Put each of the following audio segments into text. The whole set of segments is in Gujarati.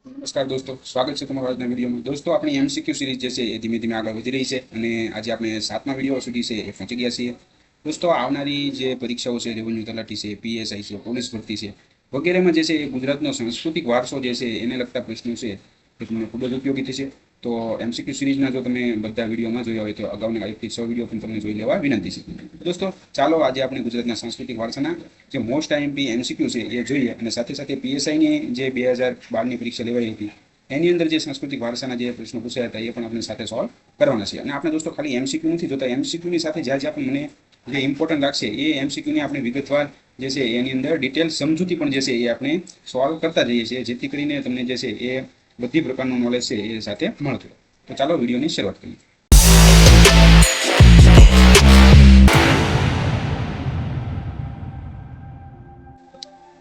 નમસ્કાર દોસ્તો, સ્વાગત છે તમારા આજના વિડીયોમાં. દોસ્તો, આપણી એમસીક્યુ સિરીઝ જે છે એ ધીમે ધીમે આગળ વધી રહી છે અને આજે આપણે 7મા વિડીયો સુધી છે એ પહોંચી ગયા છીએ. દોસ્તો, આવનારી જે પરીક્ષાઓ છે, રેવન્યુ તલાટી છે, પીએસઆઈ છે, પોલીસ ભરતી છે વગેરેમાં જે છે એ ગુજરાતનો સાંસ્કૃતિક વારસો જે છે એને લગતા પ્રશ્નો છે એ તમને ખૂબ જ ઉપયોગી થશે. તો એમસીક્યુ સિરીઝના જો તમે બધા વિડીયોમાં જોયા હોય તો અગાઉના 1 થી 6 વિડીયો પણ તમને જોઈ લેવા વિનંતી છે. દોસ્તો, ચાલો આજે આપણે ગુજરાતના સાંસ્કૃતિક વારસાના જે મોસ્ટ આઈએમપી એમસીક્યુ છે એ જોઈએ અને સાથે સાથે પીએસઆઈની જે 2012ની પરીક્ષા લેવાઈ હતી એની અંદર જે સાંસ્કૃતિક વારસાના જે પ્રશ્નો પૂછાયા હતા એ પણ આપણે સાથે સોલ્વ કરવાના છે. અને આપણે દોસ્તો ખાલી એમસીક્યુ નથી જોતા, એમસીક્યુની સાથે જ્યાં જ્યાં પણ મને જે ઇમ્પોર્ટન્ટ લાગશે એ એમસીક્યુની આપણે વિગતવાર જે છે એની અંદર ડિટેલ સમજૂતી પણ જે છે એ આપણે સોલ્વ કરતા જઈએ છીએ, જેથી કરીને તમને જે છે એ બધી પ્રકારનું નોલેજ છે એ સાથે મળતું. તો ચાલો વિડીયોની શરૂઆત કરીએ.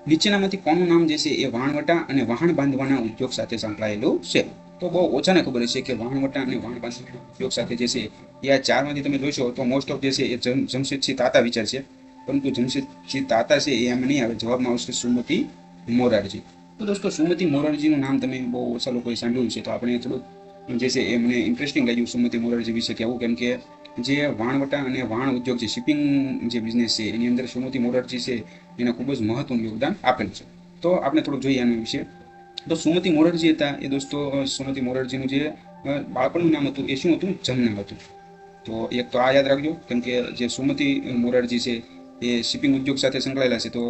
નીચેનામાંથી કોનું નામ જે છે એ વહાણવટા અને વહાણ બાંધવાના ઉદ્યોગ સાથે સંકળાયેલું છે? તો બહુ ઓછાને ખબર છે કે વહાણવટા અને વહાણ બાંધવાના ઉદ્યોગ સાથે જે છે એ આ ચારમાંથી તમે જોશો તો મોસ્ટ ઓફ જે છે એ જમશેદસિંહ તાતા વિચાર છે, પરંતુ જમશેદસિંહ તાતા છે એ એમ નહીં આવે. જવાબમાં આવશે સુમતિ મોરારજી. તો દોસ્તો, સુમતિ મોરારજીનું નામ તમે બહુ ઓછા લોકોએ સાંભળ્યું છે, તો આપણે થોડુંક જે છે એ મને ઇન્ટરેસ્ટિંગ લાગ્યું સુમતિ મોરારજી વિશે કહેવું, કેમ કે જે વહાણવટા અને વહાણ ઉદ્યોગ છે, શિપિંગ જે બિઝનેસ છે એની અંદર સુમતિ મોરારજી છે એને ખૂબ જ મહત્વનું યોગદાન આપેલું છે. તો આપણે થોડુંક જોઈએ એના વિશે. તો સુમતિ મોરારજી હતા એ દોસ્તો, સુમતિ મોરારજીનું જે બાળપણનું નામ હતું એ શું હતું? જમના હતું. તો એક તો આ યાદ રાખજો, કેમ કે જે સુમતિ મોરારજી છે એ શિપિંગ ઉદ્યોગ સાથે સંકળાયેલા છે. તો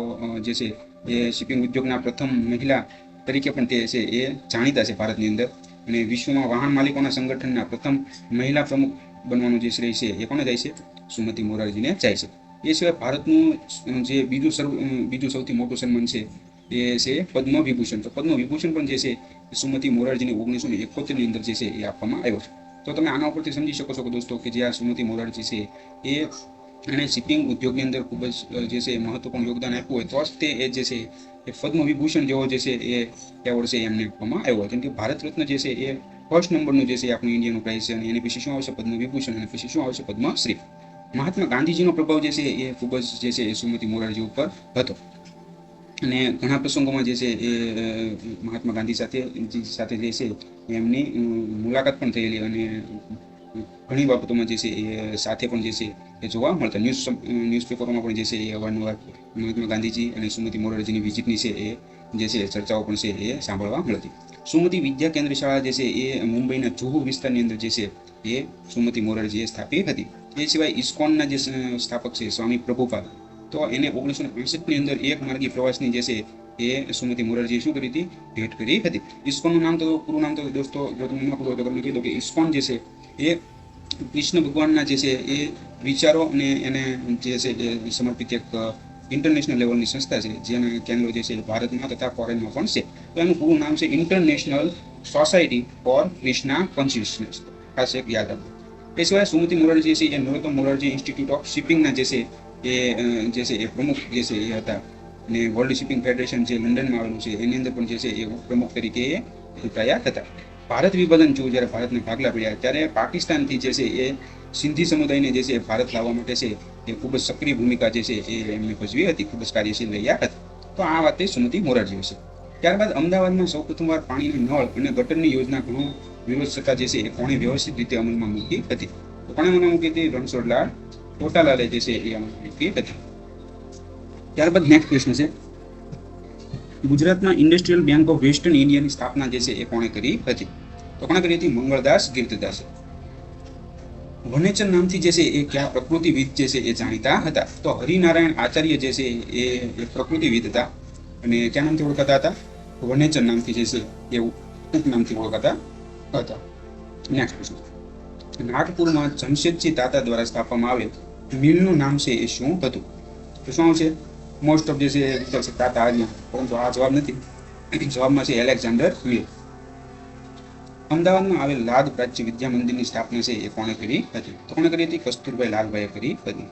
જે છે એ શિપિંગ ઉદ્યોગના પ્રથમ મહિલા તરીકે પણ તે છે એ જાણીતા છે ભારતની અંદર. અને વિશ્વમાં વાહન માલિકોના સંગઠનના પ્રથમ મહિલા પ્રમુખ બનવાનું જે શ્રેય છે એ કોને જાય છે? સુમતિ મોરારજીને જાય છે. એ સિવાય ભારતનું જે બીજું સૌથી મોટું સન્માન છે એ છે પદ્મ વિભૂષણ. તો પદ્મ વિભૂષણ પણ જે છે એ સુમતિ મોરારજીને 1971ની અંદર જે છે એ આપવામાં આવ્યો છે. તો તમે આના ઉપરથી સમજી શકો છો કે દોસ્તો કે જે આ સુમતિ મોરારજી છે એ એણે શિપિંગ ઉદ્યોગની અંદર ખૂબ જ જે છે મહત્વપૂર્ણ યોગદાન આપ્યું હોય તો જ તે એ જે છે એ પદ્મ વિભૂષણ જેવો જે છે એ એવોર્ડ છે એમને આપવામાં આવ્યો. કેમ કે ભારત રત્ન જે છે એ ફર્સ્ટ નંબરનું જે છે આપણું ઇન્ડિયનનું પ્રાઇઝ છે, અને એની પછી શું આવશે? પદ્મ વિભૂષણ, અને પછી શું આવશે? પદ્મશ્રી. મહાત્મા ગાંધીજીનો પ્રભાવ જે છે એ ખૂબ જ જે છે એ સુમતિ મોરારજી ઉપર હતો. અને ઘણા પ્રસંગોમાં જે છે એ મહાત્મા ગાંધી સાથે જે છે એમની મુલાકાત પણ થયેલી, અને ઘણી બાબતોમાં જે છે એ સાથે પણ જે છે એ જોવા મળતા. ન્યૂઝપેપરોમાં પણ જે છે એ અવારનવાર મહાત્મા ગાંધીજી અને સુમતિ મોરારજીની વિઝિટની છે એ જે છે ચર્ચાઓ પણ છે એ સાંભળવા મળતી. સુમતિ વિદ્યા કેન્દ્ર શાળા જે છે એ મુંબઈના જુહુ વિસ્તારની અંદર જે છે એ સુમતિ મોરારજીએ સ્થાપી હતી. એ સિવાય ઇસ્કોનના જે સ્થાપક છે સ્વામી પ્રભુપાદ, તો એને 1965ની અંદર એક માર્ગી પ્રવાસની જે છે એ સુમતિ મોરારજીએ શું કરી હતી? ભેટ કરી હતી. ઇસ્કોનનું નામ તો પૂરું નામ તો દોસ્તો જો તમને ન ખબર તો તમને કહી દો કે ઇસ્કોન જે છે એ કૃષ્ણ ભગવાનના જે છે એ વિચારો અને એને જે છે એ સમર્પિત એક ઇન્ટરનેશનલ લેવલની સંસ્થા છે, જેના કેન્દ્રો જે છે ભારતમાં તથા ફોરેનમાં પણ છે. તો એનું પૂરું નામ છે international society for Krishna consciousness. ખાસ એક યાદ રાખો. એ સિવાય સુમતિ મોરારજી છે એ નરોત્તમ મોરારજી ઇન્સ્ટિટ્યૂટ ઓફ શિપિંગના જે છે એ પ્રમુખ જે છે એ હતા. અને વર્લ્ડ શિપિંગ ફેડરેશન જે લંડનમાં આવેલું છે એની અંદર પણ જે છે એ પ્રમુખ તરીકે એ ચૂંટાયા હતા. ભારત વિભાજન થયું, જ્યારે ભારતના ભાગલા પડ્યા ત્યારે પાકિસ્તાનથી જે છે એ સિંધી સમુદાયને જે છે ભારત લાવવા માટે છે એ ખૂબ જ સક્રિય ભૂમિકા જે છે એ એમને ભજવી હતી, ખૂબ જ કાર્યશીલ રહ્યા હતા. તો આ વાત સુમતિ મોરારજી વિશે. ત્યારબાદ અમદાવાદમાં સૌ પ્રથમવાર પાણીના નળ અને ગટરની યોજના ઘણો વિરોધ છતાં જે છે એ કોણે વ્યવસ્થિત રીતે અમલમાં મૂકી હતી? તો કોણે અમલમાં મૂકી હતી? રણછોડલાલ ટોટાલાલે જે છે એ અમલમાં મૂકી હતી. ત્યારબાદ નેક્સ્ટ પ્રશ્ન છે, ગુજરાતમાં ઇન્ડસ્ટ્રીયલ બેંક ઓફ વેસ્ટર્ન ઇન્ડિયાની સ્થાપના જે છે એ કોણે કરી હતી? તો કોણે કરી હતી? મંગળદાસ ગિરધદાસે. વનેચર નામથી જે છે એ કયા પ્રકૃતિવિદ જે છે એ જાણીતા હતા? તો હરિનારાયણ આચાર્ય જે છે એ પ્રકૃતિવિદ હતા, અને ક્યાં નામથી ઓળખાતા હતા? વનેચર નામથી જે છે એવું ઉપનામથી ઓળખાતા હતા. નેક્સ્ટ પ્રશ્ન, નાગપુરમાં જમશેદસિંહ તાતા દ્વારા સ્થાપવામાં આવેલ મિલનું નામ છે એ શું હતું? તો શું છે? મોસ્ટ ઓફ જે છે તાતા આર્ય, પરંતુ આ જવાબ નથી. જવાબમાં છે એલેક્ઝાન્ડર મિલ. અમદાવાદમાં આવેલ લાદ પ્રાચ્ય વિદ્યા મંદિરની સ્થાપના છે એ કોણે કરી હતી? તો કોણે કરી હતી? કસ્તુરભાઈ લાલભાઈએ કરી હતી.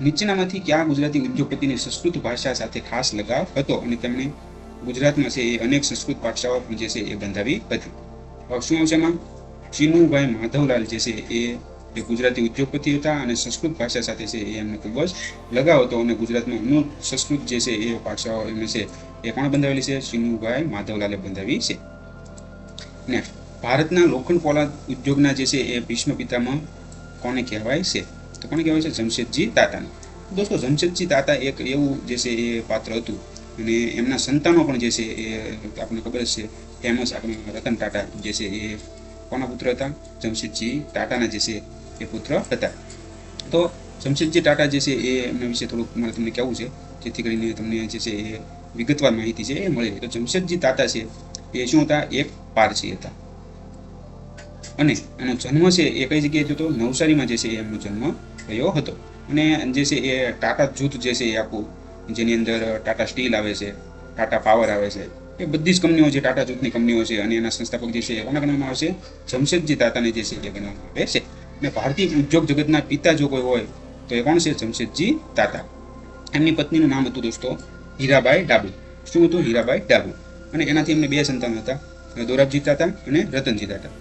નીચેનામાંથી કયા ગુજરાતી ઉદ્યોગપતિને સંસ્કૃત ભાષા સાથે ખાસ લગાવ હતો અને તેમણે ગુજરાતમાં છે એ અનેક સંસ્કૃત ભાષાઓ જે છે એ બંધાવી હતી? શું આવશે એમાં? ચીનુભાઈ માધવલાલ જે છે એ ગુજરાતી ઉદ્યોગપતિ હતા, અને સંસ્કૃત ભાષા સાથે છે એ એમને ખૂબ જ લગાવ હતો, અને ગુજરાતમાં અનેક સંસ્કૃત જે છે એ ભાષાઓ એમને છે એ કોણે બંધાવેલી છે? સિનુભાઈ માધવલાલે બંધાવી છે. નેક્સ્ટ, ભારતના લોખંડ પોલાદ ઉદ્યોગના જે છે એ ભીષ્મ પિતામહ કોને કહેવાય છે? તો કોને કહેવાય છે? જમશેદજી તાતાને. દોસ્તો, જમશેદજી તાતા એક એવું જે છે એ પાત્ર હતું અને એમના સંતાનો પણ જે છે એ આપણને ખબર જ છે, ફેમસ આપણે રતન ટાટા જે છે એ કોના પુત્ર હતા? જમશેદજી તાતાના જે છે એ પુત્ર હતા. તો જમશેદજી ટાટા જે છે એ એમના વિશે થોડુંક મારે તમને કહેવું છે, જેથી કરીને તમને જે છે એ વિગતવાર માહિતી છે એ મળી રહે. તો જમશેદજી તાતા છે એ શું હતા? એક પારસી હતા અને એનો જન્મ છે એ કઈ જગ્યાએ થયો હતો? નવસારીમાં જે છે એમનો જન્મ થયો હતો. અને જે છે એ ટાટા જૂથ જે છે એ આખું, જેની અંદર ટાટા સ્ટીલ આવે છે, ટાટા પાવર આવે છે, એ બધી જ કંપનીઓ જે ટાટા જૂથની કંપનીઓ છે અને એના સંસ્થાપક જે છે એ કોને ગણવામાં આવે છે? જમશેદજી તાતાને જે છે એ ગણવામાં આવે છે. અને ભારતીય ઉદ્યોગ જગતના પિતા જો કોઈ હોય તો એ કોણ છે? જમશેદજી તાતા. એમની પત્નીનું નામ હતું દોસ્તો હીરાબાઈ ડાબુ. શું હતું? હીરાબાઈ ડાબુ. અને એનાથી એમને 2 સંતાન હતા, દોરાબજી તાતા અને રતનજી તાતા.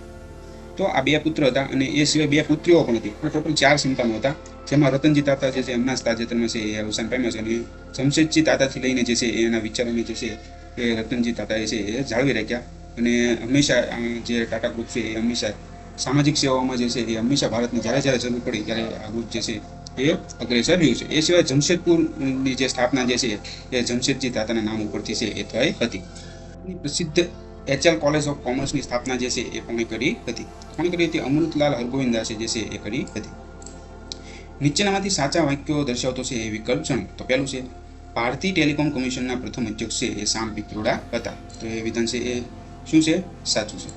તો આ 2 પુત્ર હતા અને એ સિવાય 2 પુત્રીઓ પણ હતી. ટોટલ 4 સંતાનો હતા, જેમાં રતનજી તાતા જે છે એમના તાજેતરમાં છે એ અવસાન પામ્યા છે. અને જમશેદજી તાતાથી લઈને જે છે એના વિચારોને જે છે એ રતનજી તાતાએ છે એ જાળવી રાખ્યા. અને હંમેશા જે ટાટા ગ્રુપ છે એ હંમેશા સામાજિક સેવાઓમાં જે છે એ હંમેશા ભારતની જ્યારે જરૂર પડી ત્યારે આ ગ્રુપ જે છે એ અગ્રેસર રહ્યું છે. એ સિવાય જમશેદપુરની જે સ્થાપના જે છે એ જમશેદજી તાતાના નામ ઉપરથી છે એ થઈ હતી. પ્રસિદ્ધ HL કોલેજ ઓફ કોમર્સની સ્થાપના જે છે એ કોણે કરી હતી? કોણે કરી હતી? અમૃતલાલ હરગોવિંદાસે જે છે એ કરી હતી. નીચેનામાંથી સાચા વાક્યો દર્શાવતો છે એ વિકલ્પ જણાવો. તો પહેલું છે, ભારતીય ટેલિકોમ કમિશનના પ્રથમ અધ્યક્ષ છે એ શામ પિત્રોડા હતા. તો એ વિધાન છે એ શું છે? સાચું છે.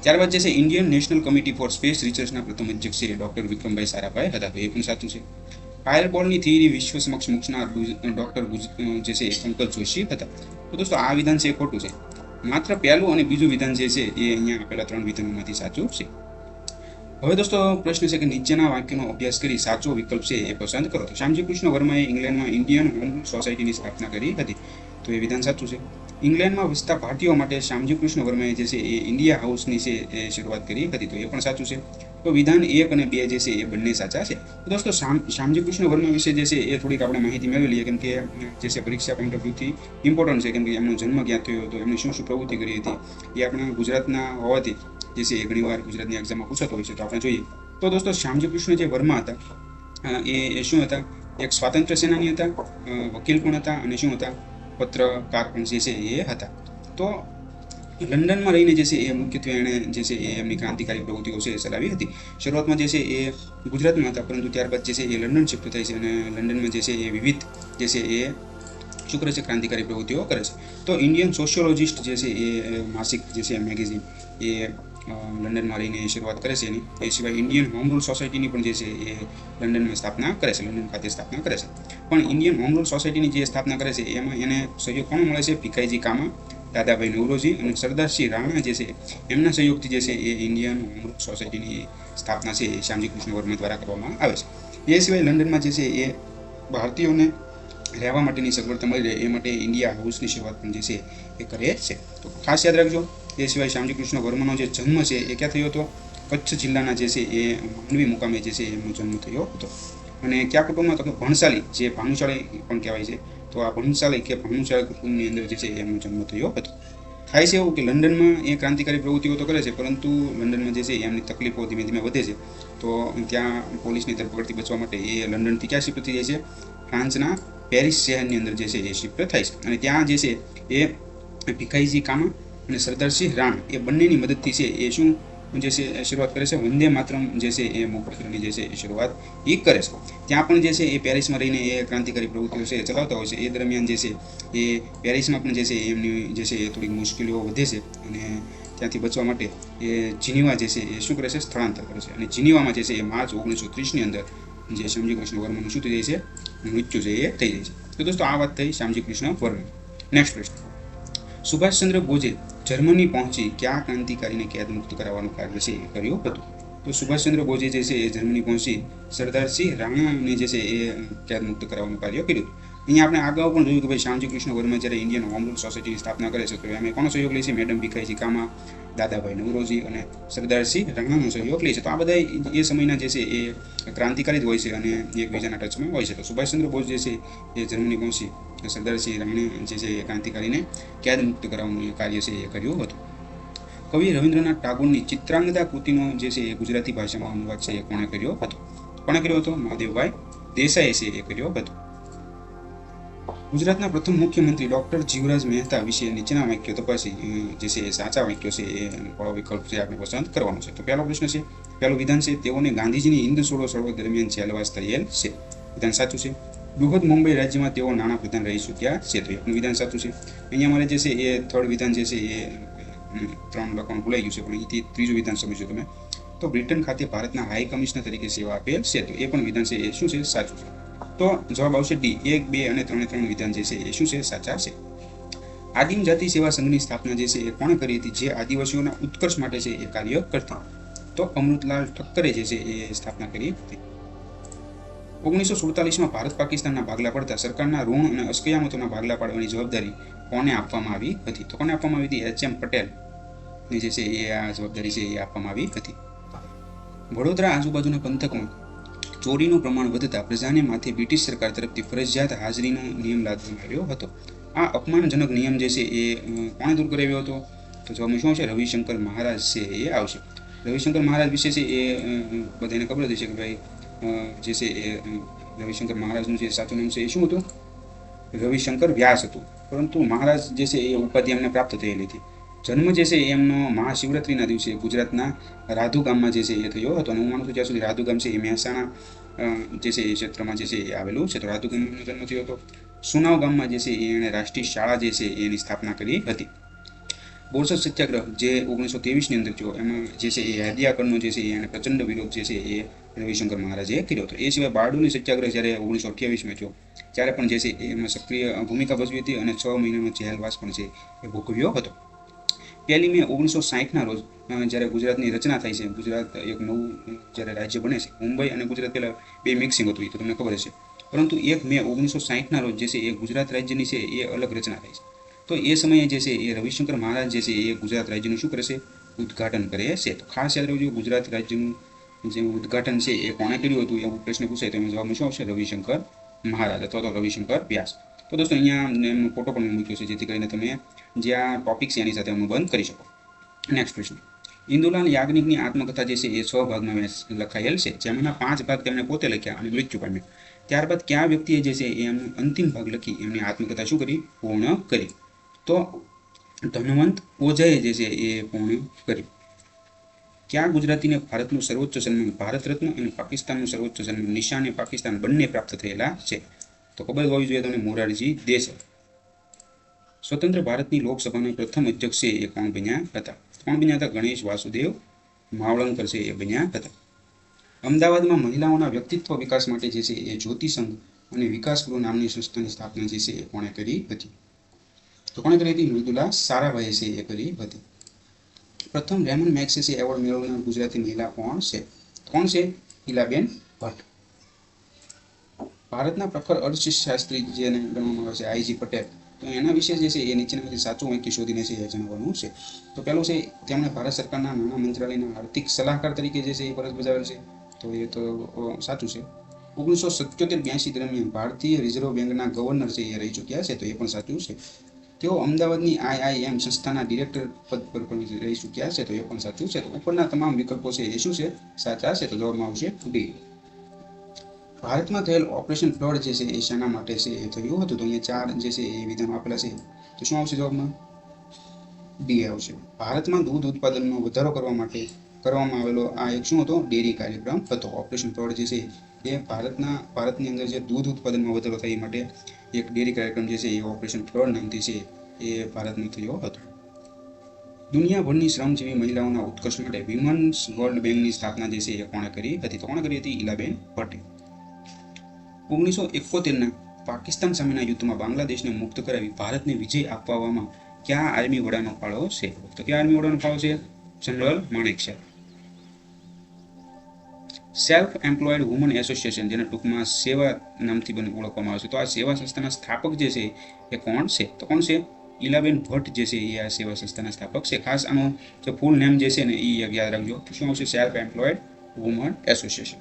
ત્યારબાદ જે છે Indian national committee for space રિસર્ચના પ્રથમ અધ્યક્ષ છે ડોક્ટર વિક્રમભાઈ સારાભાઈ હતા. તો એ પણ સાચું છે. ફાયરબોલની થિયરી વિશ્વ સમક્ષ મૂકનાર ડોક્ટર જે છે પંકજ જોશી હતા. તો દોસ્તો આ વિધાન છે એ ખોટું છે. માત્ર પહેલું અને બીજું વિધાન જે છે એ અહીંયા આપેલા 3 વિધાનોમાંથી સાચું છે. હવે દોસ્તો પ્રશ્ન છે કે નીચેના વાક્યનો અભ્યાસ કરી સાચો વિકલ્પ છે એ પસંદ કરો. તો શ્યામજી કૃષ્ણ વર્માએ ઇંગ્લેન્ડમાં ઇન્ડિયન હોમ સોસાયટીની સ્થાપના કરી હતી. તો એ વિધાન સાચું છે. ઇંગ્લેન્ડમાં વસતા ભારતીયો માટે શ્યામજી કૃષ્ણ વર્માએ જે છે એ ઇન્ડિયા હાઉસની છે એ શરૂઆત કરી હતી. તો એ પણ સાચું છે. તો વિધાન 1 અને 2 જે છે એ બંને સાચા છે. તો દોસ્તો શ્યામજી કૃષ્ણ વર્મા વિશે જે છે એ થોડીક આપણે માહિતી મેળવી લઈએ, કેમ કે જે છે પરીક્ષા પોઈન્ટ ઓફ વ્યૂથી ઇમ્પોર્ટન્ટ છે, કેમ કે એમનો જન્મ ક્યાં થયો હતો, એમને શું પ્રવૃત્તિ કરી હતી, એ આપણા ગુજરાતના હોવાથી જે છે એ ઘણીવાર ગુજરાતની એક્ઝામમાં પૂછાતો હોય છે. તો આપણે જોઈએ તો દોસ્તો શ્યામજી કૃષ્ણ જે વર્મા હતા એ શું હતા? એક સ્વાતંત્ર્ય સેનાની હતા, વકીલ પણ હતા અને શું હતા? પત્રકાર પણ જે છે એ હતા. તો લંડનમાં રહીને જે છે એ મુખ્યત્વે એણે જે છે એ એમની ક્રાંતિકારી પ્રવૃત્તિઓ છે એ ચલાવી હતી. શરૂઆતમાં જે છે એ ગુજરાતમાં હતા, પરંતુ ત્યારબાદ જે છે એ લંડન શિફ્ટ થાય છે અને લંડનમાં જે છે એ વિવિધ જે છે એ શું કરે છે? ક્રાંતિકારી પ્રવૃત્તિઓ કરે છે. તો ઇન્ડિયન સોશિયોલોજિસ્ટ જે છે એ માસિક જે છે મેગેઝિન એ લંડનમાં રહીને શરૂઆત કરે છે એની. એ સિવાય ઇન્ડિયન હોમ રૂલ સોસાયટીની પણ જે છે એ લંડનમાં સ્થાપના કરે છે, લંડન ખાતે સ્થાપના કરે છે. પણ ઇન્ડિયન હોમ રૂલ સોસાયટીની જે સ્થાપના કરે છે એમાં એને સહયોગ કોણ મળે છે? ભીખાઈજી કામા, દાદાભાઈ નવરોજી અને સરદારસિંહ રાણા જે છે એમના સહયોગથી જે છે એ ઇન્ડિયન હોમ રૂલ સોસાયટીની સ્થાપના છે એ શ્યામજી કૃષ્ણ વર્મા દ્વારા કરવામાં આવે છે. એ સિવાય લંડનમાં જે છે એ ભારતીયોને રહેવા માટેની સગવડતા મળી રહે એ માટે ઇન્ડિયા હાઉસની શરૂઆત પણ જે છે એ કરે છે. તો ખાસ યાદ રાખજો. એ સિવાય શ્યામજી કૃષ્ણ વર્માનો જે જન્મ છે એ ક્યાં થયો હતો? કચ્છ જિલ્લાના જે છે એ માંડવી મુકામે જે છે એમનો જન્મ થયો હતો. અને કયા કુટુંબમાં? તો કે ભણસાલી, જે ભાનુશાળી પણ કહેવાય છે. તો આ ભણસાલી કે ભાનુશાળી કુટુંબની અંદર જે છે એમનો જન્મ થયો હતો. થાય છે એવું કે લંડનમાં એ ક્રાંતિકારી પ્રવૃત્તિઓ તો કરે છે, પરંતુ લંડનમાં જે છે એમની તકલીફો ધીમે ધીમે વધે છે. તો ત્યાં પોલીસની ધરપકડથી બચવા માટે એ લંડનથી ક્યાં શિફ્ટ થઈ જાય છે? ફ્રાન્સના પેરિસ શહેરની અંદર જે છે એ શિફ્ટ થાય છે. અને ત્યાં જે છે એ ભીખાઈજી કામા અને સરદારસિંહ રાણા એ બંનેની મદદથી છે એ શું જે છે શરૂઆત કરે છે? વંદે માતરમ જે છે એ મુખપત્રની જે છે એ શરૂઆત એ કરે છે. ત્યાં પણ જે છે એ પેરિસમાં રહીને એ ક્રાંતિકારી પ્રવૃત્તિઓ છે એ ચલાવતા હોય છે. એ દરમિયાન જે છે એ પેરિસમાં પણ જે છે એમની જે છે એ થોડીક મુશ્કેલીઓ વધે છે અને ત્યાંથી બચવા માટે એ જીનીવા જે છે એ શું કરે છે? સ્થળાંતર કરે છે. અને જીનીવામાં જે છે એ માર્ચ 1930ની અંદર જે શ્યામજી કૃષ્ણ વર્માનું શું થઈ જાય છે? મૃત્યુ છે એ થઈ જાય છે. તો દોસ્તો આ વાત થઈ શ્યામજી કૃષ્ણ વર્મા. નેક્સ્ટ પ્રશ્ન, સુભાષચંદ્ર બોઝે જર્મની પહોંચી કયા ક્રાંતિકારીને કેદ મુક્ત કરાવવાનું કાર્ય છે એ કર્યું હતું? તો સુભાષચંદ્ર બોઝે જે છે એ જર્મની પહોંચી સરદારસિંહ રાણાને જે છે એ કેદ મુક્ત કરાવવાનું કાર્ય કર્યું. અહીંયા આપણે અગાઉ પણ જોયું કે ભાઈ શ્યામજી કૃષ્ણ વર્મા જ્યારે ઇન્ડિયન હોમ રૂલ સોસાયટીની સ્થાપના કરે છે તો એમાં કોનો સહયોગ લે છે? મેડમ ભીખાઈજી કામા, દાદાભાઈ નવરોજી અને સરદારસિંહ રાણાનો સહયોગ લે છે. તો આ બધા એ સમયના જે છે એ ક્રાંતિકારી જ હોય છે અને એકબીજાના ટચમાં હોય છે. તો સુભાષચંદ્ર બોઝ જે છે એ જર્મની પહોંચી સરદારસિંહ રાણે જે છે એ ક્રાંતિકારીને કેદ મુક્ત કરાવવાનું કાર્ય છે એ કર્યું હતું. કવિ રવિન્દ્રનાથ ટાગોરની ચિત્રાંગદા કૃતિનો જે છે એ ગુજરાતી ભાષામાં અનુવાદ છે એ કોણે કર્યો હતો? કોણે કર્યો હતો? મહાદેવભાઈ દેસાઈએ છે એ કર્યો હતો. ગુજરાતના પ્રથમ મુખ્યમંત્રી ડોક્ટર જીવરાજ મહેતા વિશે નીચેના વાક્યો તપાસી જે છે એ સાચા વાક્યો છે એ વિકલ્પ છે આપણે પસંદ કરવાનો છે. તો પહેલો પ્રશ્ન છે, પહેલું વિધાન છે, તેઓને ગાંધીજીની હિન્દ છોડો ચળવળ દરમિયાન જેલવાસ થયેલ છે. વિધાન સાચું છે. બૃહદ મુંબઈ રાજ્યમાં તેઓ નાણાં પ્રધાન રહી ચૂક્યા છે. તો એનું વિધાન સાચું છે. અહીંયા મારે જે છે એ થર્ડ વિધાન જે છે એ 3 લખવાનું ભૂલાઈ ગયું છે, પણ અહીંથી ત્રીજું વિધાન સમજ્યું તમે. તો બ્રિટન ખાતે ભારતના હાઈ કમિશનર તરીકે સેવા આપેલ છે. તો એ પણ વિધાન છે એ શું છે? સાચું છે. તો જવાબ આવશે ડી. 1, 2 અને 3 વિધાન જે છે એ શું છે? સાચા છે. આદિમ જાતિ સેવા સંઘની સ્થાપના જે છે એ કોણે કરી હતી, જે આદિવાસીઓના ઉત્કર્ષ માટે છે એ કાર્ય કરતી? તો અમૃતલાલ ઠક્કરે જે છે એ સ્થાપના કરી હતી. 1947માં ભારત પાકિસ્તાનના ભાગલા પડતા સરકારના ઋણ અને અસ્કયામતોના ભાગલા પાડવાની જવાબદારી કોને આપવામાં આવી હતી? તો કોને આપવામાં આવી હતી? H.M. પટેલની જે છે એ આ જવાબદારી છે એ આપવામાં આવી હતી. વડોદરા આજુબાજુના પંથકમાં ચોરીનું પ્રમાણ વધતા પ્રજાને માથે બ્રિટિશ સરકાર તરફથી ફરજિયાત હાજરીનો નિયમ લાદવામાં આવ્યો હતો. આ અપમાનજનક નિયમ જે છે એ કોણે દૂર કરાવ્યો હતો? તો જવાબ શું છે? રવિશંકર મહારાજ છે એ આવશે. રવિશંકર મહારાજ વિશે છે એ બધાને ખબર જ છે કે ભાઈ જે છે એ રવિશંકર મહારાજનું જે સાચું નામ છે એ શું હતું? રવિશંકર વ્યાસ હતું. પરંતુ મહારાજ જે છે એ ઉપાધિ એમને પ્રાપ્ત થયેલી હતી. જન્મ જે છે એમનો મહાશિવરાત્રિના દિવસે ગુજરાતના રાધુ ગામમાં જે છે એ થયો હતો. અને હું માનું છું જ્યાં સુધી રાધુ ગામ છે એ મહેસાણા જે છે એ ક્ષેત્રમાં જે છે એ આવેલું છે. તો રાધુ ગામનો જન્મ થયો હતો. સુનાવ ગામમાં જે છે એણે રાષ્ટ્રીય શાળા જે છે એની સ્થાપના કરી હતી. બોરસદ સત્યાગ્રહ જે 1923ની અંદર થયો, એમાં જે છે એ હૈદિયાકરનો જે છે એને પ્રચંડ વિરોધ જે છે એ રવિશંકર મહારાજે કર્યો હતો. એ સિવાય બારડોલી સત્યાગ્રહ જ્યારે 1928માં થયો ત્યારે પણ જે છે એમાં સક્રિય ભૂમિકા ભજવી હતી અને 6 મહિનાનો જેલવાસ પણ છે એ ભોગવ્યો હતો. 1 મે 1960ના રોજ જ્યારે ગુજરાતની રચના થાય છે, ગુજરાત એક નવું જ્યારે રાજ્ય બને છે, મુંબઈ અને ગુજરાત પહેલાં બે મિક્સિંગ હતું, એ તો તમને ખબર હશે. પરંતુ 1 મે 1960ના રોજ જે છે એ ગુજરાત રાજ્યની છે એ અલગ રચના થાય છે. તો એ સમયે જે છે એ રવિશંકર મહારાજ જે છે એ ગુજરાત રાજ્યનું શું કરે છે? ઉદ્ઘાટન કરે છે. તો ખાસ યાદ રાખજો, ગુજરાત રાજ્યનું જે ઉદ્ઘાટન છે એ કોણે કર્યું હતું એવું પ્રશ્ન પૂછાય તો એનો જવાબ શું આવશે? રવિશંકર મહારાજ અથવા તો રવિશંકર વ્યાસ. તો દોસ્તો અહીંયા એમનો ફોટો પણ મૂક્યો છે જેથી કરીને તમે જે આ ટોપિક છે એની સાથે અનુબંધ કરી શકો. નેક્સ્ટ પ્રશ્ન. ઇન્દુલાલ યાજ્ઞિકની આત્મકથા જે છે એ 6 ભાગમાં લખાયેલ છે, જેમાંના 5 ભાગ તેમણે પોતે લખ્યા અને મૃત્યુ પામ્યા. ત્યારબાદ કયા વ્યક્તિએ જે છે એ એમનો અંતિમ ભાગ લખી એમની આત્મકથા શું કરી? પૂર્ણ કરી. તો ધનવંત ઓઝાએ જે છે એ પૂર્ણ કરી. કયા ગુજરાતીને ભારતનું સર્વોચ્ચ સન્માન ભારત રત્ન અને પાકિસ્તાનનું સર્વોચ્ચ સન્માન નિશાન એ પાકિસ્તાન બંને પ્રાપ્ત થયેલા છે? તો ખબર હોવી જોઈએ તમને, મોરારજી દેસાઈ. સ્વતંત્ર ભારતની લોકસભાના પ્રથમ અધ્યક્ષ છે એ કોણ બન્યા હતા? કોણ બન્યા હતા? ગણેશ વાસુદેવ માવળંકર છે એ બન્યા હતા. અમદાવાદમાં મહિલાઓના વ્યક્તિત્વ વિકાસ માટે જે છે એ જ્યોતિ સંઘ અને વિકાસ ગૃહ નામની સંસ્થાની સ્થાપના જે છે એ કોણે કરી હતી? તો કોણે કરી હતી? મૃદુલા સારાભાઈએ છે એ કરી હતી. પ્રથમ રેમન મેગ્સેસે એવોર્ડ મેળવનાર ગુજરાતી મહિલા કોણ છે? કોણ છે? ઈલાબેન ભટ્ટ. ભારતના પ્રખર અર્થશાસ્ત્રી જેને ગણવામાં આવે છે આઈજી પટેલ, તો એના વિશે જે છે એ નીચેનામાંથી સાચું વાક્ય શોધીને છે એ જણાવવાનું છે. તો પહેલું છે, તેમણે ભારત સરકારના નાણાં મંત્રાલયના આર્થિક સલાહકાર તરીકે જે છે એ ફરજ બજાવેલ છે. તો એ તો સાચું છે. 1977-82 દરમિયાન ભારતીય રિઝર્વ બેંકના ગવર્નર છે એ રહી ચૂક્યા છે. તો એ પણ સાચું છે. તેઓ અમદાવાદની IIM સંસ્થાના ડિરેક્ટર પદ પર પણ રહી ચૂક્યા છે. તો એ પણ સાચું છે. તો ઉપરના તમામ વિકલ્પો છે એ શું છે? સાચા છે. તો જવાબમાં આવશે ડી. ભારતમાં થયેલ ઓપરેશન ફ્લડ જે છે એ શાના માટે છે એ થયું હતું? તો અહીંયા 4 જે છે એ વિધાનો આપેલા છે. તો શું આવશે જવાબમાં? ડી આવશે. ભારતમાં દૂધ ઉત્પાદનનો વધારો કરવા માટે કરવામાં આવેલો આ એક શું હતો? ડેરી કાર્યક્રમ હતો. ઓપરેશન ફ્લડ જે છે એ ભારતની અંદર જે દૂધ ઉત્પાદનમાં વધારો થાય માટે એક ડેરી કાર્યક્રમ જે છે એ ઓપરેશન ફ્લડ નામથી છે એ ભારતમાં થયો હતો. દુનિયાભરની શ્રમજીવી મહિલાઓના ઉત્કર્ષ માટે વિમન્સ વર્લ્ડ બેંકની સ્થાપના જે છે એ કોણે કરી હતી? તો કોણે કરી હતી? ઈલાબેન ભટ્ટે. 1971ના પાકિસ્તાન સામેના યુદ્ધમાં બાંગ્લાદેશને મુક્ત કરાવી ભારતને વિજય અપાવવામાં કયા આર્મી વડાનો ફાળો છે? તો કયા આર્મી વડાનો ફાળો છે? General Manekshaw. Self employed women association, જેને ટૂંકમાં સેવા નામથી ઓળખવામાં આવે છે, તો આ સેવા સંસ્થાના સ્થાપક જે છે એ કોણ છે? તો કોણ છે? ઈલાબેન ભટ્ટ જે છે એ આ સેવા સંસ્થાના સ્થાપક છે. ખાસ આનો જે ફૂલ નેમ જે છે ને એ યાદ રાખજો. શું આવશે? Self employed women association.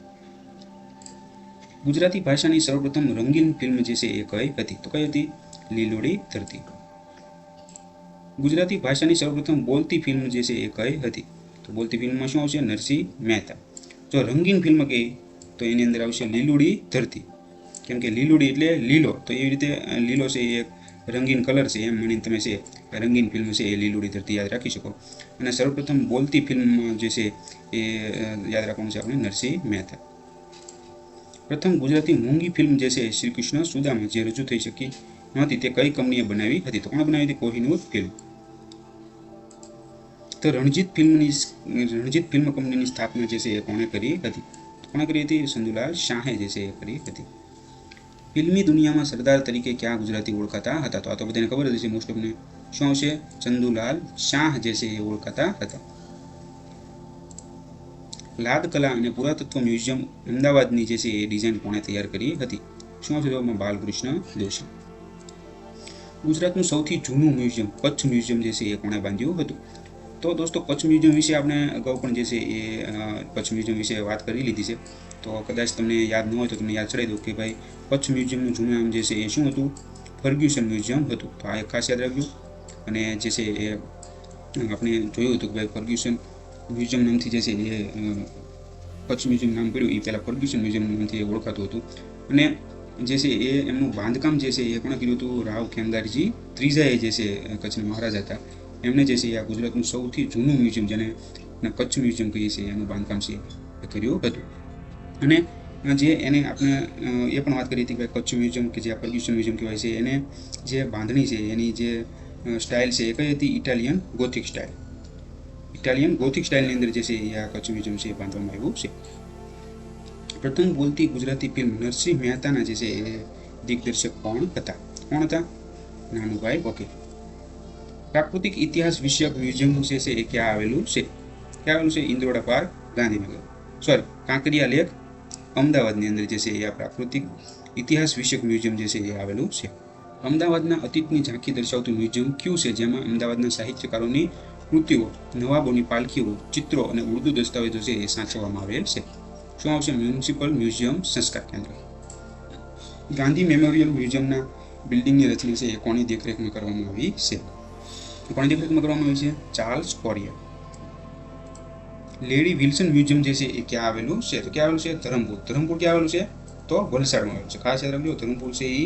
Gujarati ભાષાની સર્વપ્રથમ રંગીન ફિલ્મ જે છે એ કઈ હતી? તો કઈ હતી? લીલોડી ધરતી. ગુજરાતી ભાષાની સૌપ્રથમ બોલતી ફિલ્મ જે છે એ કઈ હતી? તો બોલતી ફિલ્મમાં શું આવશે? નરસિંહ મહેતા. જો રંગીન ફિલ્મ કઈ, તો એની અંદર આવશે લીલોડી ધરતી. કેમ કે લીલોડી એટલે લીલો, તો એવી રીતે લીલો છે એ એક રંગીન કલર છે, એમ માનીને તમે છે રંગીન ફિલ્મ છે એ લીલોડી ધરતી યાદ રાખી શકો. અને સર્વપ્રથમ બોલતી ફિલ્મમાં જે છે એ યાદ રાખવાનું છે આપણે નરસિંહ મહેતા. પ્રથમ ગુજરાતી મૂંગી ફિલ્મ જે છે શ્રી કૃષ્ણ સુદામા જે રજૂ થઈ શકી નહોતી તે કઈ કંપનીએ બનાવી હતી? તો કોણે બનાવી હતી? કોહિનૂર ફિલ્મ. તો રણજીત ફિલ્મ કંપનીની સ્થાપના જે છે એ કોણે કરી હતી? કોણે કરી હતી? ચંદુલાલ શાહે જે છે એ કરી હતી. ફિલ્મી દુનિયામાં સરદાર તરીકે ક્યાં ગુજરાતી ઓળખાતા હતા? તો આ તો બધાને ખબર જ છે મોસ્ટ ઓફને. શું આવશે? ચંદુલાલ શાહ જે છે એ ઓળખાતા હતા. લાદ કલા અને પુરાતત્વ મ્યુઝિયમ અમદાવાદની જે છે એ ડિઝાઇન કોણે તૈયાર કરી હતી? શું આવશે જવાબમાં? બાલકૃષ્ણ દોશી. ગુજરાતનું સૌથી જૂનું મ્યુઝિયમ કચ્છ મ્યુઝિયમ જે છે એ કોણે બાંધ્યું હતું? તો દોસ્તો કચ્છ મ્યુઝિયમ વિશે આપણે અગાઉ પણ જે છે એ કચ્છ મ્યુઝિયમ વિશે વાત કરી લીધી છે. તો કદાચ તમને યાદ ન હોય તો તમને યાદ ચડાવી દઉં કે ભાઈ કચ્છ મ્યુઝિયમનું જૂનું નામ જે છે એ શું હતું? ફર્ગ્યુસન મ્યુઝિયમ હતું. તો આ એક ખાસ યાદ રાખજો. અને જે છે એ આપણે જોયું હતું કે ભાઈ ફર્ગ્યુસન મ્યુઝિયમ નામથી જે છે એ કચ્છ મ્યુઝિયમ નામ પડ્યું, એ પહેલાં ફર્ગ્યુસન મ્યુઝિયમ નામથી ઓળખાતું હતું. અને જે છે એ એમનું બાંધકામ જે છે એ કોણે કર્યું હતું? રાવ ખેમદારજી ત્રીજાએ જે છે કચ્છના મહારાજા હતા, એમણે જે છે આ ગુજરાતનું સૌથી જૂનું મ્યુઝિયમ જેને કચ્છ મ્યુઝિયમ કહીએ છીએ એનું બાંધકામ છે એ કર્યું હતું. અને જે એને આપણે એ પણ વાત કરી હતી કે કચ્છ મ્યુઝિયમ કે જે આ ફર્ગ્યુસન મ્યુઝિયમ કહેવાય છે, એને જે બાંધણી છે એની જે સ્ટાઇલ છે એ કઈ હતી? Italian gothic style. Italian gothic સ્ટાઇલની અંદર જે છે એ આ કચ્છ મ્યુઝિયમ છે એ બાંધવામાં આવ્યું છે. પ્રથમ બોલતી ગુજરાતી ફિલ્મ નરસિંહ મહેતાના જે છે એ દિગ્દર્શક કોણ હતા? કોણ હતા? નાનુભાઈ વકીલ. પ્રાકૃતિક ઇતિહાસ વિષયક મ્યુઝિયમ જે છે એ ક્યાં આવેલું છે? ક્યાં આવેલું છે? Indroda park, Gandhinagar. Sorry, Kankaria lake, અમદાવાદની અંદર જે છે એ આ પ્રાકૃતિક ઇતિહાસ વિષયક મ્યુઝિયમ જે છે એ આવેલું છે. અમદાવાદના અતીતની ઝાંખી દર્શાવતું મ્યુઝિયમ કયું છે જેમાં અમદાવાદના સાહિત્યકારોની કૃતિઓ, નવાબોની પાલખીઓ, ચિત્રો અને ઉર્દુ દસ્તાવેજો છે એ સાચવવામાં આવેલ છે? શું આવશે? મ્યુનિસિપલ મ્યુઝિયમ સંસ્કાર કેન્દ્ર. ગાંધી મેમોરિયલ મ્યુઝિયમના બિલ્ડિંગની રચના છે એ કોની દેખરેખમાં કરવામાં આવી છે? કોની દેખરેખમાં કરવામાં આવી છે? Charles courier. Lady Wilson museum જે છે એ ક્યાં આવેલું છે? તો ક્યાં આવેલું છે? ધરમપુર. ધરમપુર ક્યાં આવેલું છે? તો વલસાડમાં આવેલું છે. ખાસ યાદ રાખજો, ધરમપુર છે એ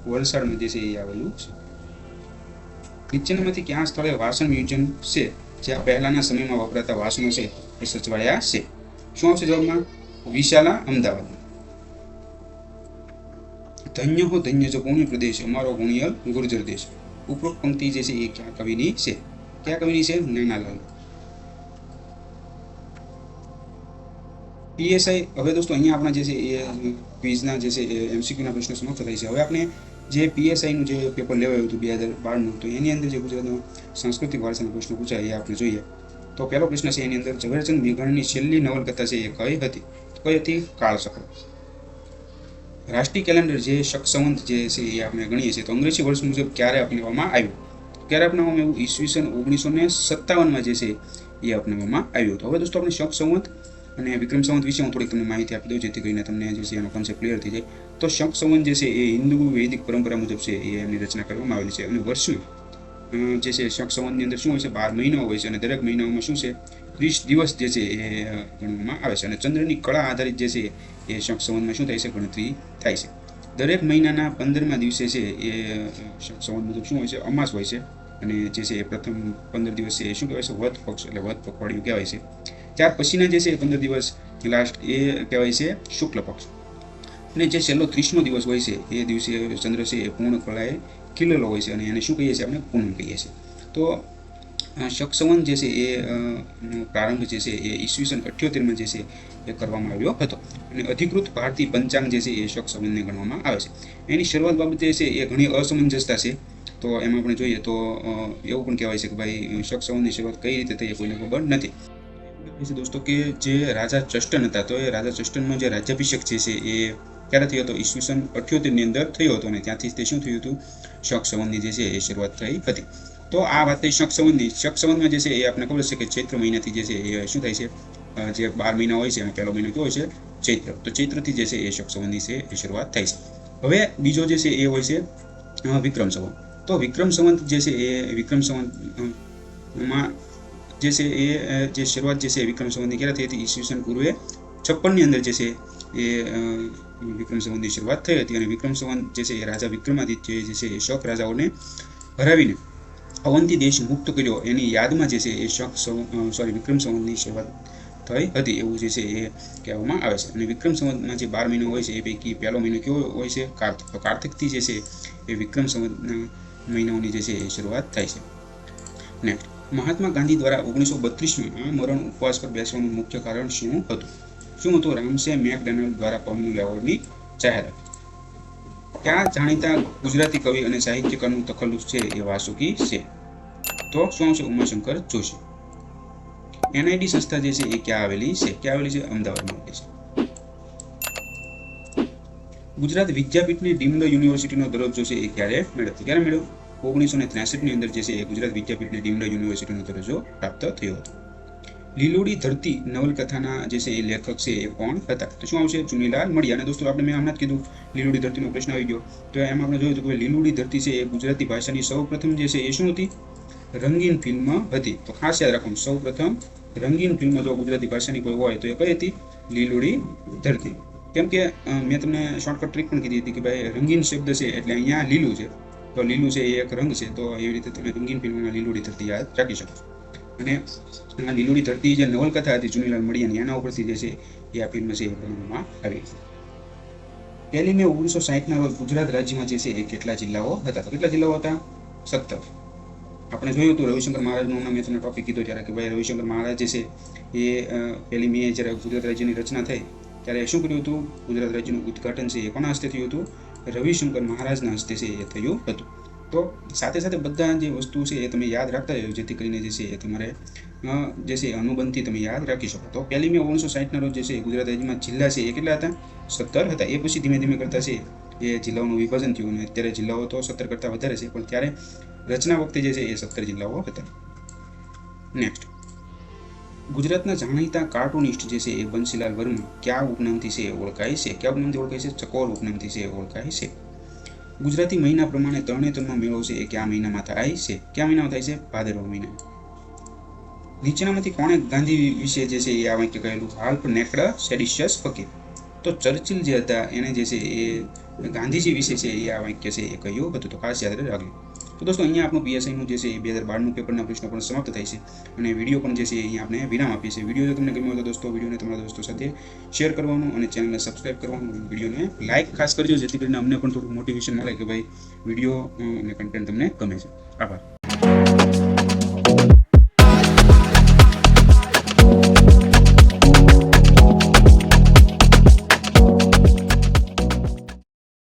વલસાડમાં જે છે એ આવેલું છે. નીચેનામાંથી ક્યાં સ્થળે વાસણ મ્યુઝિયમ છે જ્યાં પહેલાના સમયમાં વપરાતા વાસણો છે એ સચવાયા છે? શું આવશે જવાબમાં? વિશાલા, અમદાવાદ. ધન્ય હો ધન્ય જો પુણ્ય પ્રદેશ અમારો ગુણિયલ ગુર્જર દેશ. ઉપરોક્ત પંક્તિ જે છે એ ક્યાં કવિની છે? ક્યાં કવિની છે? નાનાલાલ. પીએસઆઈ. હવે દોસ્તો અહીંયા આપણા જે છે એ ક્વિઝના જે છે એ એમસીક્યુના પ્રશ્નો સમાપ્ત થાય છે. હવે આપણે જે પીએસઆઈનું જે પેપર લેવાયું હતું 2012નું, તો એની અંદર જે ગુજરાતનો સાંસ્કૃતિક વારસાના પ્રશ્નો પૂછાય એ આપણે જોઈએ. તો પહેલો પ્રશ્ન છે એની અંદર ઝવેરચંદ મેઘાણીની છેલ્લી નવલકથા છે એ કઈ હતી? કઈ હતી? કાળચક્ર. રાષ્ટ્રીય કેલેન્ડર જે શક સંવત જે છે એ આપણે ગણીએ છીએ તો અંગ્રેજી વર્ષ મુજબ ક્યારે અપનાવવામાં આવ્યું? ક્યારે અપનાવવામાં આવ્યું? ઈસવીસન 1957માં જે છે એ અપનાવવામાં આવ્યું. તો હવે દોસ્તો આપણે શક સંવત અને વિક્રમ સંવત વિશે હું થોડીક તમને માહિતી આપી દઉં જેથી કરીને તમને જે છે એનો કોન્સેપ્ટ ક્લિયર થઈ જાય. તો શક સંવત જે છે એ હિન્દુ વૈદિક પરંપરા મુજબ છે એ એમની રચના કરવામાં આવેલી છે. અને વર્ષમાં જે છે શક સંવતની અંદર શું હોય છે? 12 મહિનાઓ હોય છે અને દરેક મહિનાઓમાં શું છે? 30 દિવસ જે છે એ ગણવામાં આવે છે. અને ચંદ્રની કળા આધારિત જે છે એ શક સંવતમાં શું થાય છે? ગણતરી થાય છે. દરેક મહિનાના 15મા દિવસે છે એ શક સંવત મુજબ શું હોય છે? અમાસ હોય છે. અને જે છે એ પ્રથમ 15 દિવસ છે એ શું કહેવાય છે? વદ પક્ષ, એટલે વદ પખવાડિયું કહેવાય છે. ત્યાર પછીના જે છે 15 દિવસ લાસ્ટ એ કહેવાય છે શુક્લ પક્ષ. અને જે છેલ્લો 30મો દિવસ હોય છે એ દિવસે ચંદ્ર છે એ પૂર્ણ કળાએ ખીલેલો હોય છે અને એને શું કહીએ છીએ? આપણે પૂનમ કહીએ છીએ. તો શક સંવત જે છે એ પ્રારંભ જે છે એ ઈસવીસન 78માં જે છે એ કરવામાં આવ્યો હતો. અને અધિકૃત ભારતીય પંચાંગ જે છે એ શક સંવતને ગણવામાં આવે છે. એની શરૂઆત બાબતે છે એ ઘણી અસમંજસતા છે. તો એમાં આપણે જોઈએ તો એવું પણ કહેવાય છે કે ભાઈ શક સંવતની શરૂઆત કઈ રીતે થઈ એ કોઈને ખબર નથી. દોસ્તો કે જે રાજા ચસ્ટન હતા તો એ રાજા ચસ્ટનનો જે રાજ્યાભિષેક જે છે એ ક્યારે થયો હતો? ઈસવીસન 78ની અંદર થયો હતો અને ત્યાંથી તે શું થયું હતું? શક સંવતની જે છે એ શરૂઆત થઈ હતી. તો આ વાત થઈ શક સંવતની. શક સંવતમાં જે છે એ આપણે ખબર છે કે ચૈત્ર મહિનાથી જે છે એ શું થાય છે? જે 12 મહિના હોય છે એમાં પહેલો મહિનો કયો હોય છે? ચૈત્ર. તો ચૈત્રથી જે છે એ શક સંવતની છે એ શરૂઆત થાય છે. હવે બીજો જે છે એ હોય છે વિક્રમ સંવત. તો વિક્રમ સંવત જે છે એ વિક્રમ સંવતમાં જે છે એ જે શરૂઆત જે છે વિક્રમ સંવતની ક્યારે થઈ હતી? ઈસવીસન પૂર્વે 56ની અંદર જે છે એ વિક્રમ સંવતની શરૂઆત થઈ હતી. અને વિક્રમ સંવત જે છે એ રાજા વિક્રમાદિત્ય જે છે એ શક રાજાઓને હરાવીને અવંતી દેશ મુક્ત કર્યો એની યાદમાં જે છે એ વિક્રમ સંવતની શરૂઆત થઈ હતી એવું જે છે એ કહેવામાં આવે છે. અને વિક્રમ સંવતમાં જે 12 મહિનો હોય છે એ પૈકી પહેલો મહિનો કેવો હોય છે? કાર્તિક. તો કાર્તિકથી જે છે એ વિક્રમ સંવતના મહિનાઓની જે છે એ શરૂઆત થાય છે. નેક્સ્ટ, મહાત્મા ગાંધી દ્વારા 1932માં મરણ ઉપવાસ પર બેસવાનું મુખ્ય કારણ શું હતું? શું હતું? રામસે મેકડોનાલ્ડ દ્વારા પમ્યુલ એવોર્ડની જાહેરાત. કયા જાણીતા ગુજરાતી કવિ અને સાહિત્યકારનું તખલ્લુસ છે એ વાસુકી છે? તો શું આવશે? ઉમાશંકર જોશી. NID સંસ્થા જે છે એ ક્યાં આવેલી છે? ક્યાં આવેલી છે? અમદાવાદમાં આવેલી છે. ગુજરાત વિદ્યાપીઠની ડીમ્ડ યુનિવર્સિટીનો દરજ્જો છે એ ક્યારે મેળવ્યો? ક્યારે મેળવ્યો? 1963ની અંદર જે છે એ ગુજરાત વિદ્યાપીઠને ડીમ્ડ યુનિવર્સિટીનો દરજ્જો પ્રાપ્ત થયો હતો. લીલોડી ધરતી નવલકથાના જે છે એ લેખક છે એ કોણ હતા? તો શું આવશે? ચુનીલાલ મડિયા. અને દોસ્તો આપણે મેં હમણાં જ કીધું લીલોડી ધરતીનો પ્રશ્ન આવી ગયો, તો એમાં આપણે જોયું હતું કે લીલોડી ધરતી છે એ ગુજરાતી ભાષાની સૌપ્રથમ જે છે એ શું હતી? રંગીન ફિલ્મ હતી. તો ખાસ યાદ રાખો, સૌપ્રથમ રંગીન ફિલ્મ જો ગુજરાતી ભાષાની કોઈ હોય તો એ કઈ હતી? લીલોડી ધરતી. કેમ કે મેં તમને શોર્ટકટ ટ્રીક પણ કીધી હતી કે ભાઈ રંગીન શબ્દ છે એટલે અહીંયા લીલું છે, તો લીલું છે એ એક રંગ છે, તો એવી રીતે તમે રંગીન ફિલ્મમાં લીલોડી ધરતી યાદ રાખી શકો. અને આ લીલોડી ધરતી જે નવલકથા હતી ચુનીલાલ મડિયાની, એના ઉપરથી જે છે એ આ ફિલ્મ છે એ બનાવવામાં આવી. 1 મે 1960ના રોજ ગુજરાત રાજ્યમાં જે છે એ કેટલા જિલ્લાઓ હતા? તો કેટલા જિલ્લાઓ હતા? 17. આપણે જોયું હતું રવિશંકર મહારાજનું મેં તમને ટોપિક કીધો ત્યારે કે ભાઈ રવિશંકર મહારાજ જે છે એ 1 મે જ્યારે ગુજરાત રાજ્યની રચના થઈ ત્યારે શું કર્યું હતું? ગુજરાત રાજ્યનું ઉદ્ઘાટન છે એ કોના હસ્તે થયું હતું? રવિશંકર મહારાજના હસ્તે છે એ થયું હતું. તો સાથે સાથે બધા જે વસ્તુ છે એ તમે યાદ રાખતા જાઓ, જેથી કરીને જે છે એ તમારે જે છે અનુબંધથી તમે યાદ રાખી શકો. તો 1 મે 1960ના રોજ જે છે ગુજરાત રાજ્યમાં જિલ્લા છે એ કેટલા હતા? 17 હતા. એ પછી ધીમે ધીમે કરતા છે એ જિલ્લાઓનું વિભાજન થયું અને અત્યારે જિલ્લાઓ તો 17 કરતાં વધારે છે, પણ ત્યારે રચના વખતે જે છે એ 17 જિલ્લાઓ હતા. નેક્સ્ટ, ગુજરાતના જાણીતા કાર્ટુનિસ્ટ જે છે એ બંસીલાલ વર્મા કયા ઉપનામથી છે એ ઓળખાય છે? કયા ઉપનામથી ઓળખાય છે? ચકોર ઉપનામથી છે એ ઓળખાય છે. ગુજરાતી મહિના પ્રમાણે તરણેતરનો મેળો છે એ કયા મહિનામાં થાય છે? કયા મહિનામાં થાય છે? ભાદરવા મહિના. નીચેનામાંથી કોણે ગાંધી વિશે જે છે એ આ વાક્ય કહેલું? હાલ્ફ નેક્ડ સેડિશિયસ ફકીર. તો ચર્ચિલ જે હતા એને જે છે એ ગાંધીજી વિશે છે એ આ વાક્ય છે એ કહ્યું હતું. તો ખાસ યાદ રાખજો. તો દોસ્તો અહીંયા આપણું PSIનું જે છે એ 2012નું પેપરના પ્રશ્નો પણ સમાપ્ત થાય છે અને વિડીયો પણ જે છે અહીંયા આપણે વિરામ આપીએ છીએ. વિડીયો જો તમને ગમ્યો હોય તો દોસ્તો વિડીયોને તમારા દોસ્તો સાથે શેર કરવાનું અને ચેનલને સબસ્ક્રાઇબ કરવાનું, વિડીયોને લાઇક ખાસ કરજો જેથી કરીને અમને પણ થોડું મોટિવેશન મળે કે ભાઈ વિડીયો અને કન્ટેન્ટ તમને ગમે છે. આભાર.